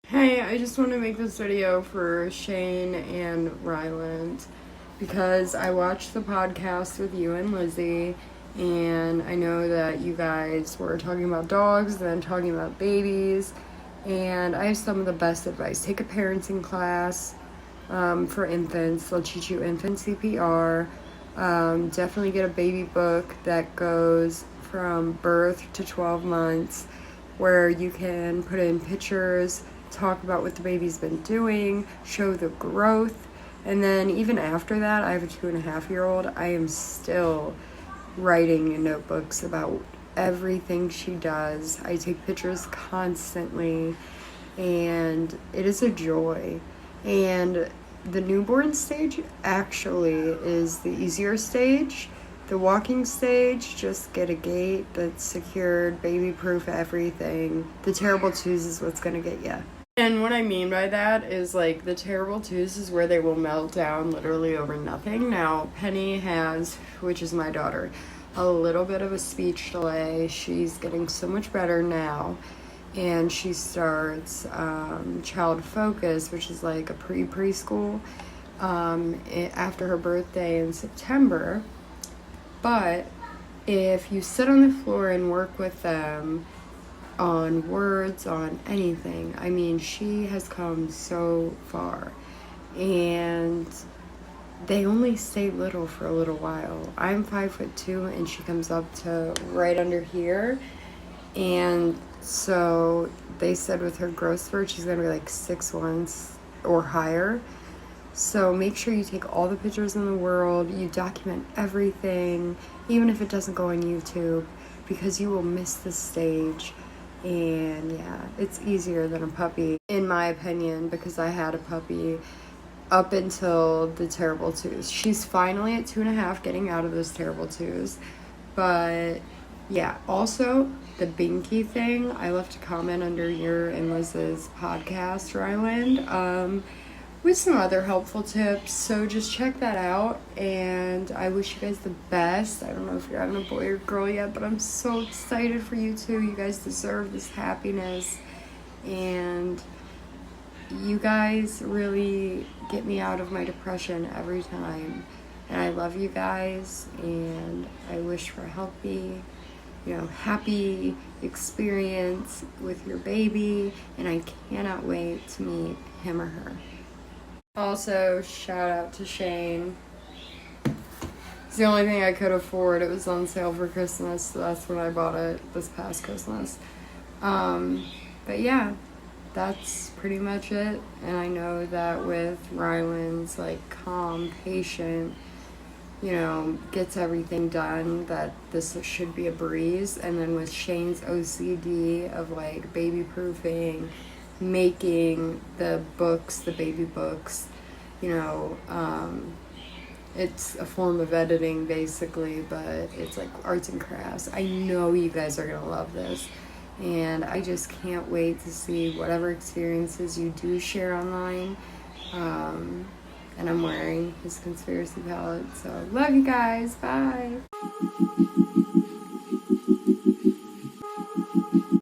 Hey, I just want to make this video for Shane and Ryland because I watched the podcast with you and Lizzie, and I know that you guys were talking about dogs and then talking about babies, and I have some of the best advice. Take a parenting class for infants. They'll teach you infant CPR. Definitely get a baby book that goes from birth to 12 months where you can put in pictures, talk about what the baby's been doing, show the growth. And then even after that, I have a 2.5-year-old. I am still writing in notebooks about everything she does. I take pictures constantly, and it is a joy. And the newborn stage actually is the easier stage. The walking stage, just get a gate that's secured, baby-proof, everything. The terrible twos is what's gonna get you. And what I mean by that is, like, the terrible twos is where they will melt down literally over nothing. Now, Penny has, which is my daughter, a little bit of a speech delay. She's getting so much better now. And she starts child focus, which is like a preschool, after her birthday in September. But if you sit on the floor and work with them on words, on anything, I mean, she has come so far. And they only stay little for a little while. I'm 5'2", and she comes up to right under here. And so they said with her growth spurt, she's gonna be like 6'1" or higher. So make sure you take all the pictures in the world, you document everything, even if it doesn't go on YouTube, because you will miss the stage. And yeah, it's easier than a puppy, in my opinion, because I had a puppy up until the terrible twos. She's finally at 2.5, getting out of those terrible twos. But yeah, also the binky thing, I left a comment under your and Liz's podcast, Ryland, with some other helpful tips, so just check that out. And I wish you guys the best. I don't know if you're having a boy or girl yet, but I'm so excited for you two. You guys deserve this happiness, and you guys really get me out of my depression every time. And I love you guys, and I wish for a healthy, happy experience with your baby, and I cannot wait to meet him or her. Also, shout out to Shane. It's the only thing I could afford. It was on sale for Christmas, so that's when I bought it, this past Christmas. But yeah, that's pretty much it. And I know that with Ryland's like calm, patient, gets everything done, that this should be a breeze. And then with Shane's OCD of like baby proofing, making the books, the baby books, it's a form of editing basically, but it's like arts and crafts. I know you guys are gonna love this, and I just can't wait to see whatever experiences you do share online. And I'm wearing his conspiracy palette, so love you guys, bye.